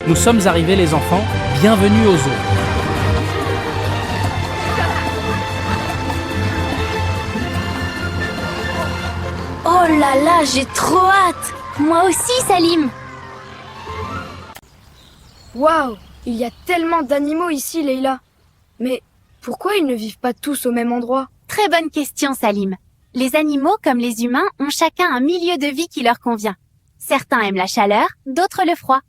Nous sommes arrivés les enfants, bienvenue au zoo. Oh là là, j'ai trop hâte! Moi aussi, Salim! Waouh! Il y a tellement d'animaux ici, Leïla. Mais pourquoi ils ne vivent pas tous au même endroit? Très bonne question, Salim. Les animaux, comme les humains, ont chacun un milieu de vie qui leur convient. Certains aiment la chaleur, d'autres le froid.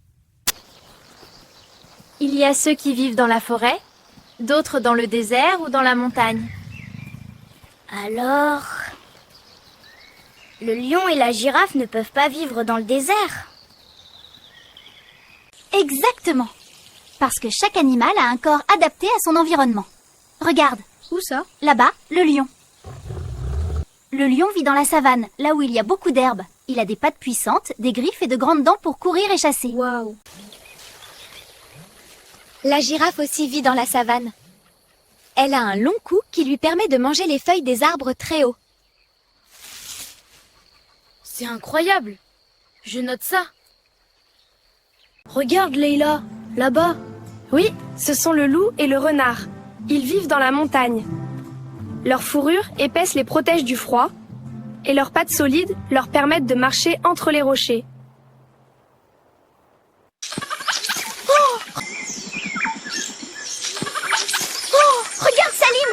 Il y a ceux qui vivent dans la forêt, d'autres dans le désert ou dans la montagne. Alors... le lion et la girafe ne peuvent pas vivre dans le désert. Exactement. Parce que chaque animal a un corps adapté à son environnement. Regarde. Où ça? Là-bas, le lion. Le lion vit dans la savane, là où il y a beaucoup d'herbes. Il a des pattes puissantes, des griffes et de grandes dents pour courir et chasser. Waouh! La girafe aussi vit dans la savane. Elle a un long cou qui lui permet de manger les feuilles des arbres très hauts. C'est incroyable! Je note ça. Regarde, Leïla, là-bas. Oui, ce sont le loup et le renard. Ils vivent dans la montagne. Leur fourrure épaisse les protège du froid et leurs pattes solides leur permettent de marcher entre les rochers. Regarde, Salim!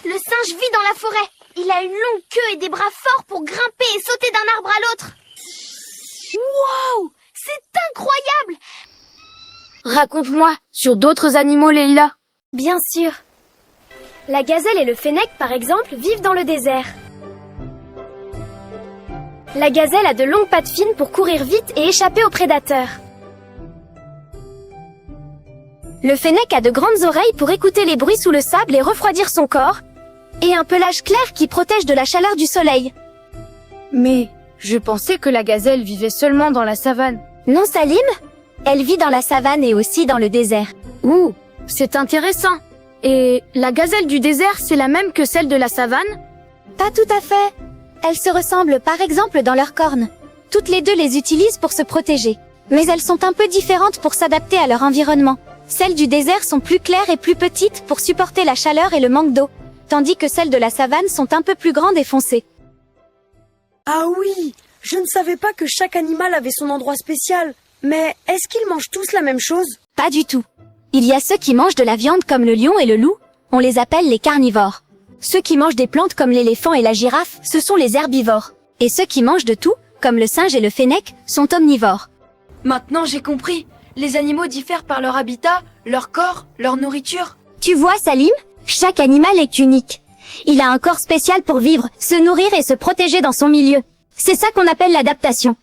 Le singe vit dans la forêt. Il a une longue queue et des bras forts pour grimper et sauter d'un arbre à l'autre. Waouh! C'est incroyable! Raconte-moi sur d'autres animaux, Leïla. Bien sûr. La gazelle et le fennec, par exemple, vivent dans le désert. La gazelle a de longues pattes fines pour courir vite et échapper aux prédateurs. Le fennec a de grandes oreilles pour écouter les bruits sous le sable et refroidir son corps, et un pelage clair qui protège de la chaleur du soleil. Mais je pensais que la gazelle vivait seulement dans la savane. Non, Salim? Elle vit dans la savane et aussi dans le désert. Ouh, c'est intéressant. Et la gazelle du désert, c'est la même que celle de la savane? Pas tout à fait. Elles se ressemblent par exemple dans leurs cornes. Toutes les deux les utilisent pour se protéger. Mais elles sont un peu différentes pour s'adapter à leur environnement. Celles du désert sont plus claires et plus petites pour supporter la chaleur et le manque d'eau, tandis que celles de la savane sont un peu plus grandes et foncées. Ah oui, je ne savais pas que chaque animal avait son endroit spécial. Mais est-ce qu'ils mangent tous la même chose? Pas du tout. Il y a ceux qui mangent de la viande comme le lion et le loup, on les appelle les carnivores. Ceux qui mangent des plantes comme l'éléphant et la girafe, ce sont les herbivores. Et ceux qui mangent de tout, comme le singe et le fennec, sont omnivores. Maintenant j'ai compris. Les animaux diffèrent par leur habitat, leur corps, leur nourriture. Tu vois, Salim, chaque animal est unique. Il a un corps spécial pour vivre, se nourrir et se protéger dans son milieu. C'est ça qu'on appelle l'adaptation.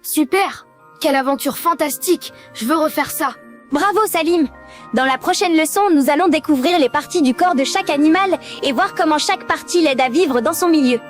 Super! Quelle aventure fantastique! Je veux refaire ça. Bravo, Salim! Dans la prochaine leçon, nous allons découvrir les parties du corps de chaque animal et voir comment chaque partie l'aide à vivre dans son milieu.